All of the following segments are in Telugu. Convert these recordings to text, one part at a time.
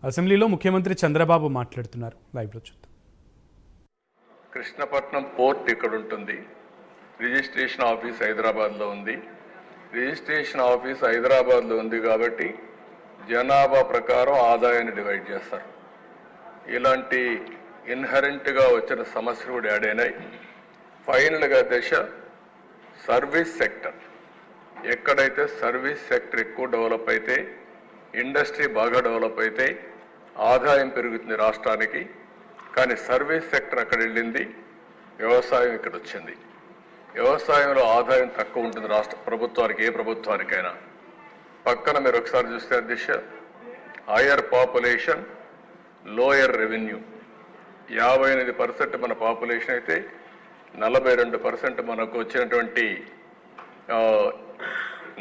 అసెంబ్లీలో ముఖ్యమంత్రి చంద్రబాబు మాట్లాడుతున్నారు. లైవ్లో చూద్దాం. కృష్ణపట్నం పోర్ట్ ఇక్కడ ఉంటుంది. రిజిస్ట్రేషన్ ఆఫీస్ హైదరాబాద్లో ఉంది. రిజిస్ట్రేషన్ ఆఫీస్ హైదరాబాద్లో ఉంది కాబట్టి జనాభా ప్రకారం ఆదాయాన్ని డివైడ్ చేస్తారు. ఇలాంటి ఇన్హరెంట్గా వచ్చిన సమస్యలు కూడా యాడ్ అయినాయి. ఫైనల్గా దశ సర్వీస్ సెక్టర్. ఎక్కడైతే సర్వీస్ సెక్టర్ ఎక్కువ డెవలప్ అయితే, ఇండస్ట్రీ బాగా డెవలప్ అయితే ఆదాయం పెరుగుతుంది రాష్ట్రానికి. కానీ సర్వీస్ సెక్టర్ అక్కడ వెళ్ళింది, వ్యవసాయం ఇక్కడ వచ్చింది. వ్యవసాయంలో ఆదాయం తక్కువ ఉంటుంది రాష్ట్ర ప్రభుత్వానికి, ఏ ప్రభుత్వానికైనా. పక్కన మీరు ఒకసారి చూస్తే దిశ హయ్యర్ పాపులేషన్, లోయర్ రెవెన్యూ. 58% మన పాపులేషన్ అయితే 42% మనకు వచ్చినటువంటి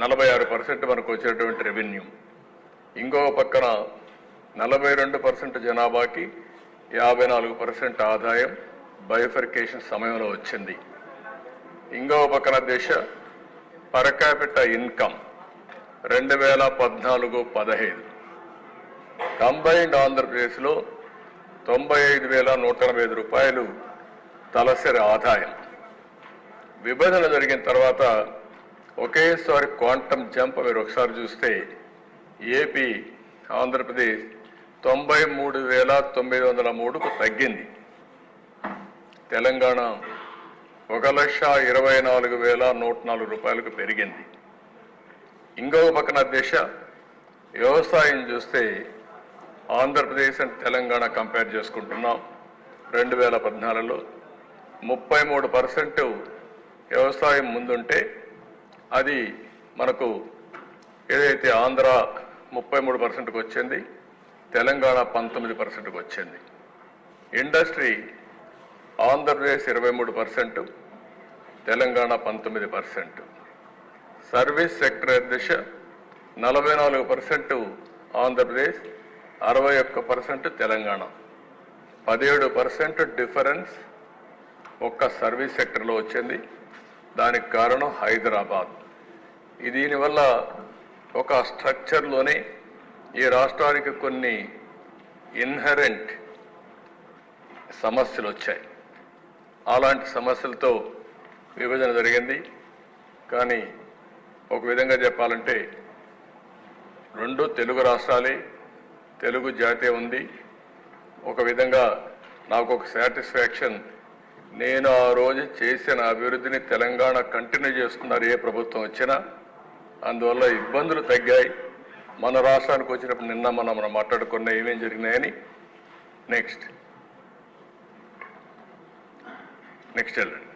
46% మనకు వచ్చినటువంటి రెవెన్యూ. ఇంకొక పక్కన 42% జనాభాకి 54% ఆదాయం బైఫర్కేషన్ సమయంలో వచ్చింది. ఇంకొక పక్కన దేశ పర్ క్యాపిటల్ ఇన్కమ్ 2014-15 కంబైన్డ్ ఆంధ్రప్రదేశ్లో 95,185 రూపాయలు తలసరి ఆదాయం. విభజన జరిగిన తర్వాత ఒకేసారి క్వాంటమ్ జంప్ మీరు ఒకసారి చూస్తే ఏపీ ఆంధ్రప్రదేశ్ 93,903కు తగ్గింది. తెలంగాణ 1,24,104 రూపాయలకు పెరిగింది. ఇంకొక పక్కన దేశ వ్యవసాయం చూస్తే ఆంధ్రప్రదేశ్ అండ్ తెలంగాణ కంపేర్ చేసుకుంటున్నాం. 2014లో 33% వ్యవసాయం ముందుంటే అది మనకు ఏదైతే ఆంధ్ర 33%కు వచ్చింది, తెలంగాణ 19%కు వచ్చింది. Industry Andhra Pradesh 23%, Telangana 19%. Service sector దిశ 44% ఆంధ్రప్రదేశ్, 61% తెలంగాణ. 17% డిఫరెన్స్ ఒక్క సర్వీస్ సెక్టర్లో వచ్చింది. దానికి కారణం హైదరాబాద్. దీనివల్ల ఒక స్ట్రక్చర్లోనే ఈ రాష్ట్రానికి కొన్ని ఇన్హరెంట్ సమస్యలు వచ్చాయి. అలాంటి సమస్యలతో విభజన జరిగింది. కానీ ఒక విధంగా చెప్పాలంటే రెండు తెలుగు రాష్ట్రాలే, తెలుగు జాతి ఉంది. ఒక విధంగా నాకు ఒక సాటిస్ఫాక్షన్, నేను ఆ రోజు చేసిన అభివృద్ధిని తెలంగాణ కంటిన్యూ చేస్తున్నారు ఏ ప్రభుత్వం వచ్చినా. అందువల్ల ఇబ్బందులు తగ్గాయి. మన రాష్ట్రానికి వచ్చినప్పుడు నిన్న మనం మాట్లాడుకున్న ఏమేం జరిగినాయని. నెక్స్ట్ వెళ్ళండి.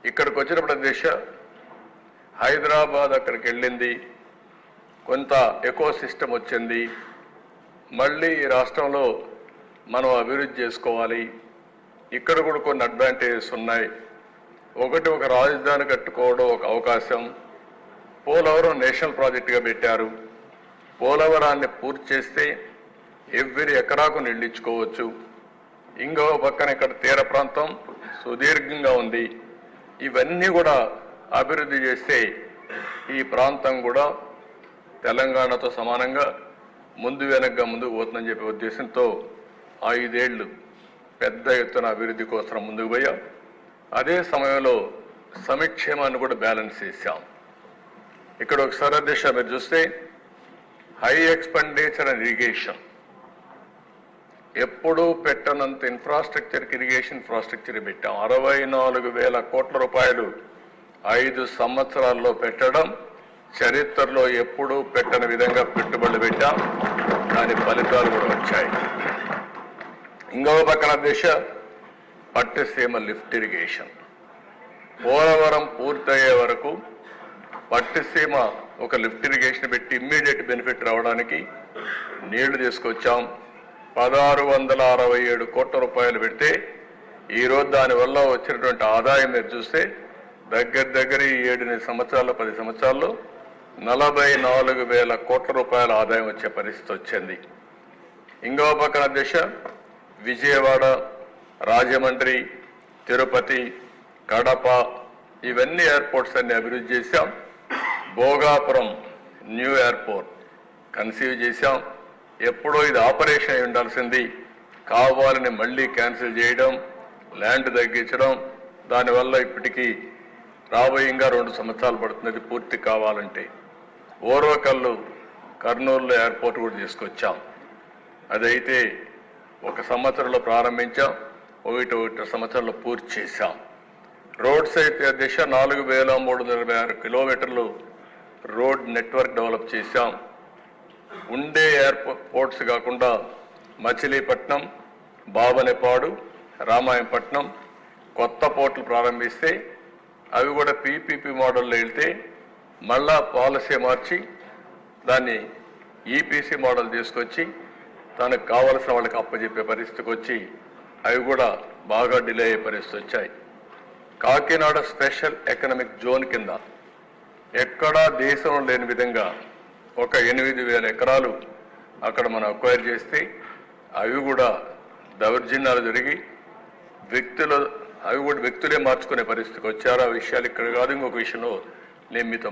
ఇక్కడికి వచ్చినప్పుడు దేశ హైదరాబాద్ అక్కడికి వెళ్ళింది, కొంత ఎకో సిస్టమ్ వచ్చింది. మళ్ళీ ఈ రాష్ట్రంలో మనం అభివృద్ధి చేసుకోవాలి. ఇక్కడ కూడా కొన్ని అడ్వాంటేజెస్ ఉన్నాయి. ఒకటి, ఒక రాజధాని కట్టుకోవడం ఒక అవకాశం. పోలవరం నేషనల్ ప్రాజెక్టుగా పెట్టారు. పోలవరాన్ని పూర్తి చేస్తే ఎవ్రీ ఎకరాకు నీళ్ళించుకోవచ్చు. ఇంకో పక్కన ఇక్కడ తీర ప్రాంతం సుదీర్ఘంగా ఉంది. ఇవన్నీ కూడా అభివృద్ధి చేస్తే ఈ ప్రాంతం కూడా తెలంగాణతో సమానంగా ముందు వెనక్గా ముందుకు పోతుందని చెప్పే ఉద్దేశంతో 5 ఏళ్ళు పెద్ద ఎత్తున అభివృద్ధి కోసం ముందుకు పోయాం. అదే సమయంలో సంక్షేమాన్ని కూడా బ్యాలెన్స్ చేశాం. ఇక్కడ ఒకసారి దిశ మీరు చూస్తే హై ఎక్స్పెండిచర్ అండ్ ఇరిగేషన్. ఎప్పుడూ పెట్టనంత ఇన్ఫ్రాస్ట్రక్చర్కి ఇరిగేషన్ ఇన్ఫ్రాస్ట్రక్చర్ పెట్టాం. 64,000 కోట్ల రూపాయలు 5 సంవత్సరాల్లో పెట్టడం చరిత్రలో ఎప్పుడూ పెట్టని విధంగా పెట్టుబడులు పెట్టాం. దాని ఫలితాలు కూడా వచ్చాయి. ఇంకో పక్కన దిశ పట్టిసీమ లిఫ్ట్ ఇరిగేషన్. పోలవరం పూర్తయ్యే వరకు పట్టిసీమ ఒక లిఫ్ట్ ఇరిగేషన్ పెట్టి ఇమ్మీడియట్ బెనిఫిట్ రావడానికి నీళ్లు తీసుకొచ్చాం. 1,667 కోట్ల రూపాయలు పెడితే ఈరోజు దానివల్ల వచ్చినటువంటి ఆదాయం మీరు చూస్తే దగ్గర 7 సంవత్సరాల్లో 10 సంవత్సరాల్లో 44,000 కోట్ల రూపాయల ఆదాయం వచ్చే పరిస్థితి వచ్చింది. ఇంకో పక్కన దిశ విజయవాడ, రాజమండ్రి, తిరుపతి, కడప ఇవన్నీ ఎయిర్పోర్ట్స్ అన్ని అభివృద్ధి చేశాం. భోగాపురం న్యూ ఎయిర్పోర్ట్ కన్సీవ్ చేశాం. ఎప్పుడో ఇది ఆపరేషన్ అయి ఉండాల్సింది కావాలని మళ్ళీ క్యాన్సిల్ చేయడం, ల్యాండ్ తగ్గించడం, దానివల్ల ఇప్పటికీ రాబోయే ఇంకా 2 సంవత్సరాలు పడుతుంది పూర్తి కావాలంటే. ఓర్వకల్లు కర్నూలులో ఎయిర్పోర్ట్ కూడా తీసుకొచ్చాం. అదైతే 1 సంవత్సరంలో ప్రారంభించాం, 1 సంవత్సరంలో పూర్తి చేశాం. రోడ్స్ అయితే దిశ 4326 కిలోమీటర్లు రోడ్ నెట్వర్క్ డెవలప్ చేశాం. ఉండే ఎయిర్పోర్ట్స్ కాకుండా మచిలీపట్నం, బాబనేపాడు, రామాయంపట్నం కొత్త పోర్టులు ప్రారంభిస్తే అవి కూడా పీపీపీ మోడల్లో వెళ్తే మళ్ళా పాలసీ మార్చి దాన్ని ఈపీసీ మోడల్ తీసుకొచ్చి తనకు కావలసిన వాళ్ళకి అప్పచెప్పే పరిస్థితికి వచ్చి అవి కూడా బాగా డిలే అయ్యే పరిస్థితి వచ్చాయి. కాకినాడ స్పెషల్ ఎకనామిక్ జోన్ కింద ఎక్కడా దేశంలో లేని విధంగా ఒక 8,000 ఎకరాలు అక్కడ మనం అక్వైర్ చేస్తే అవి కూడా దౌర్జన్యాలు జరిగి అవి కూడా వ్యక్తులే మార్చుకునే పరిస్థితికి వచ్చారు. ఆ విషయాలు ఇక్కడ కాదు, ఇంకొక విషయంలో నేను మీతో